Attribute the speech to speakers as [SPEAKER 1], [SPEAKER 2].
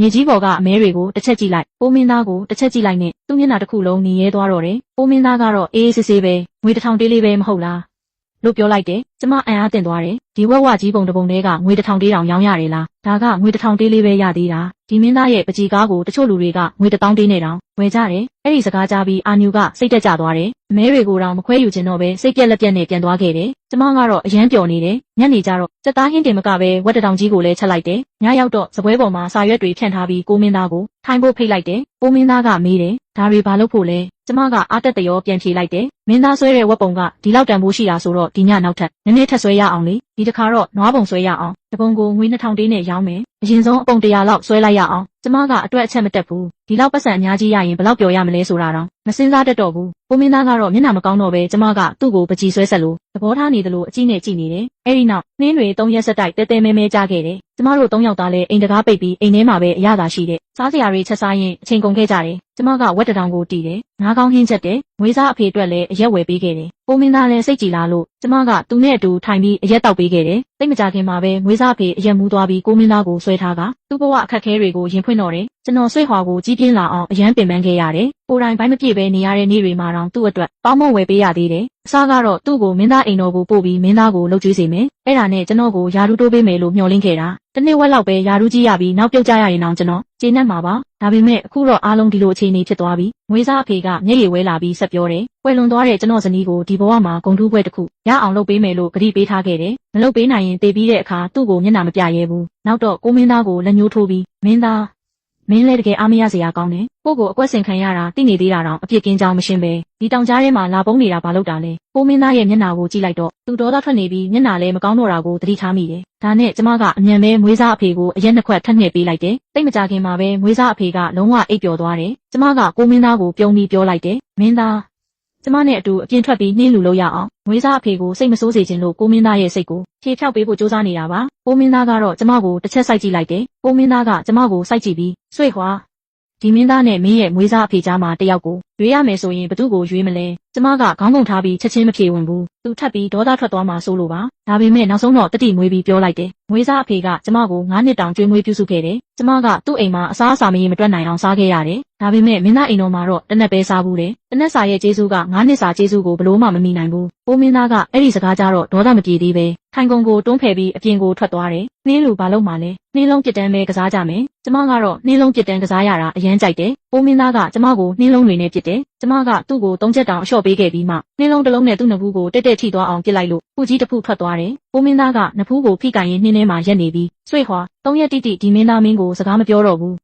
[SPEAKER 1] မြေကြီးပေါ်ကအမဲတွေကိုတစ်ချက်ကြည့်လိုက်ပိုးမင်းသားကိုတစ်ချက်ကြည့်လိုက်နဲ့သူ့မျက်နှာတစ်ခုလုံးနေရဲသွားတော့တယ်ပိုးမင်းသားကတော့အေးဆေးဆေးပဲငွေ1000တေးလေးပဲမဟုတ်လားလို့ပြောလိုက်တယ်ကျမအံ့အားသင့်သွားတယ်ဒီဝက်ဝကြီးပုံတစ်ပုံတွေကငွေ1000တေးတောင်ရောင်းရတယ်လားဒါကငွေ1000တေးလေးပဲရသေးတာဒီမင်းသားရဲ့ပကြီးကားကိုတချို့လူတွေကငွေ1000တေးနဲ့တောင်ဝယ်ကြတယ်အဲ့ဒီစကားကြားပြီးအာနူကစိတ်တက်ကြသွားတယ်အမဲတွေကိုတောင်မခွဲယူချင်တော့ပဲစိတ်ပြက်လက်ပြက်နဲ့ပြန်သွားခဲ့တယ်ကျမကတော့အယမ်းပျော်နေတယ်ညနေကျတော့စက်သားဟင်းတင်မကပဲဝက်တောင်ကြီးကိုလည်းချက်လိုက်တယ်ညရောက်တော့စပွဲပေါ်မှာစာရွက်တွေဖြန့်ထားပြီးကိုမင်းသားကိုထိုင်ဖို့ဖိတ်လိုက်တယ်ကိုမင်းသားကမေးတယ်ဒါတွေဘာလို့ဖို့လဲကျမကအားတက်တရောပြန်ဖြေလိုက်တယ်မင်းသားဆွဲတဲ့ဝက်ပုံကဒီလောက်တန်ဖိုးရှိတာဆိုတော့ဒီညနောက်ထပ်နည်းနည်းထပ်ဆွဲရအောင်လေဒီတစ်ခါတော့နွားပုံဆွဲရအောင်တပုံကိုငွေ2000တေးနဲ့ရောင်းမယ်အရင်ဆုံးအပုံ100လောက်ဆွဲလိုက်ရအောင်ကျမကအတွက်အချက်မတက်ဘူးဒီလောက်ပတ်စံအများကြီးရရင်ဘယ်လောက်ပျော်ရမလဲဆိုတာတော့မစင်စားတတ်တော့ဘူးကိုမင်းသားကတော့မျက်နှာမကောင်းတော့ပဲကျမကသူ့ကိုပကြီးဆွဲဆက်လို့သဘောထားနေသလိုအကြည့်နဲ့ကြည့်နေတယ်အဲ့ဒီနောက်နှင်းတွေ3ရက်ဆက်တိုက်တဲတဲမဲမဲကြားခဲ့တယ်ကျမတို့3ယောက်သားလည်းအိမ်တကားပိတ်ပြီးအိမ်ထဲမှာပဲအရသာရှိတဲ့စားစရာတွေချက်စားရင်အချိန်ကုန်ခဲ့ကြတယ်ကျမကဝက်တောင်ကိုတီးတယ်ငါးကောင်းဟင်းချက်တယ်ငွေစားအဖေအတွက်လည်းအရက်ဝယ်ပေးခဲ့တယ်ကိုမင်းသားလည်းစိတ်ကြည်လာလို့ကျမကသူနဲ့အတူထိုင်ပြီးအရက်တောက်ပေးခဲ့တယ်တိတ်မကြခင်မှာပဲငွေစားအဖေအရက်မူးသွားပြီးကိုမင်းသားကိုဆွဲထားကသူ့ဘဝအခက်ခဲတွေကိုရင်ဖွင့်တော့တယ်ကျွန်တော်ဆွေးဟွာကိုကြီးပြင်းလာအောင်အရန်ပင်ပန်းခဲ့ရတယ်ကိုယ်တိုင်ဘိုင်းမပြည့်ပဲနေရတဲ့နေ့တွေမှာတော့သူ့အတွက်ပေါင်းမဝယ်ပေးရသေးတယ်အစားကတော့သူ့ကိုမင်းသားအိမ်တော်ကိုပို့ပြီးမင်းသားကိုလှုပ်ကြွေးစေမယ်အဲ့ဒါနဲ့ကျွန်တော်ကိုယာရုတိုးပေးမယ်လို့မျှော်လင့်ခဲ့တာတနေ့ဝက်လောက်ပဲယာရုကြီးရပြီးနောက်ပြုတ်ကြရရင်တော့ကျွန်တော်ကျေနပ်မှာပါဒါပေမဲ့အခုတော့အားလုံးဒီလိုအခြေအနေဖြစ်သွားပြီငွေစားအဖေကမျက်ရည်ဝဲလာပြီးဆက်ပြောတယ်ကွယ်လွန်သွားတဲ့ကျွန်တော်ဇနီးကိုဒီဘဝမှာဂုဏ်ထူးပွဲတစ်ခုရအောင်လုပ်ပေးမယ်လို့ကတိပေးထားခဲ့တယ်မလုပ်ပေးနိုင်ရင်တေးပြီးတဲ့အခါသူ့ကိုမျက်နှာမပြရဲဘူးနောက်တော့ကိုမင်းသားကိုလက်ညှိုးထိုးပြီးမင်းသားမင်းလည်းတကယ်အားမရစရာကောင်းတယ်ကိုကိုအကွက်ဆင်ခံရတာသိနေသေးတာတော့အပြစ်ကင်းကြောင်းမရှင်းပဲဒီတောင်ကြားထဲမှာလာပုံးနေတာဘာလို့တာလဲကိုမင်းသားရဲ့မျက်နှာကိုကြည့်လိုက်တော့သူဒေါသထွက်နေပြီးမျက်နှာလည်းမကောင်းတော့တာကိုသတိထားမိတယ်ဒါနဲ့ကျမကအမြန်ပဲမွေးစားအဖေကိုအရက်နှစ်ခွက်ထပ်နှက်ပေးလိုက်တယ်တိတ်မကြခင်မှာပဲမွေးစားအဖေကလုံးဝအိပ်ပျော်သွားတယ်ကျမကကိုမင်းသားကိုပြုံးပြီးပြောလိုက်တယ်မင်းသားကျမနဲ့အတူအပြင်ထွက်ပြီးနှင်းလူလို့ရအောင်ငွေစားအဖေကိုစိတ်မဆိုးစေခြင်းလို့ကိုမင်းသားရဲ့စိတ်ကိုဖြေဖြောက်ပေးဖို့ကြိုးစားနေတာပါကိုမင်းသားကတော့ကျမကိုတစ်ချက်စိုက်ကြည့်လိုက်တယ်ကိုမင်းသားကကျမကိုစိုက်ကြည့်ပြီးဆွေ့ဟွာဒီမင်းသားနဲ့မင်းရဲ့မွေးစားအဖေကြားမှာတယောက်ကိုရွေးရမယ်ဆိုရင်ဘသူ့ကိုရွေးမလဲကျမကခေါင်းကုန်ထားပြီးချက်ချင်းမဖြေဝင်ဘူးသူထပ်ပြီးဒေါသထွက်သွားမှဆိုလို့ပါဒါပေမဲ့နောက်ဆုံးတော့တတိမွေးပြီးပြောလိုက်တယ်မွေးစားအဖေကကျမကို9နှစ်တောင်ကျွေးမွေးပြုစုခဲ့တယ်ကျမကသူ့အိမ်မှာအစားအစာမရေမတွက်နိုင်အောင်စားခဲ့ရတယ်ဒါပေမဲ့မင်းသားအိမ်တော်မှာတော့တနက်ပဲစားဘူးလေတနက်စာရဲ့ကျေးဇူးက9နှစ်စာကျေးဇူးကိုဘလို့မှမမီနိုင်ဘူးကိုမင်းသားကအဲ့ဒီစကားကြတော့ဒေါသမပြေသေးပဲထိုင်ကုန်ကိုတွန်းဖယ်ပြီးအပြင်ကိုထွက်သွားတယ်နှင်းလူဘာလို့မှလဲနှင်းလုံးပြစ်တန်းပဲကစားကြမယ်ကျမကတော့နှင်းလုံးပြစ်တန်းကစားရတာအရန်ကြိုက်တယ်ကိုမင်းသားကကျမကိုနှင်းလုံးတွေနဲ့ပြစ်တယ်ကျမကသူ့ကို3ချက်တောင်အလျှော့ပေးခဲ့ပြီးမှနှင်းလုံးတစ်လုံးနဲ့သူ့နဖူးကိုတက်တက်ထိသွားအောင်ပြစ်လိုက်လို့ဖူကြီးတစ်ဖူထွက်သွားတယ်ကိုမင်းသားကနဖူးကိုဖိကန်ရင်နှင်းထဲမှာရက်နေပြီးဆွေ့ဟွာ3ရက်တိတိဒီမင်းသားမင်းကိုစကားမပြောတော့ဘူး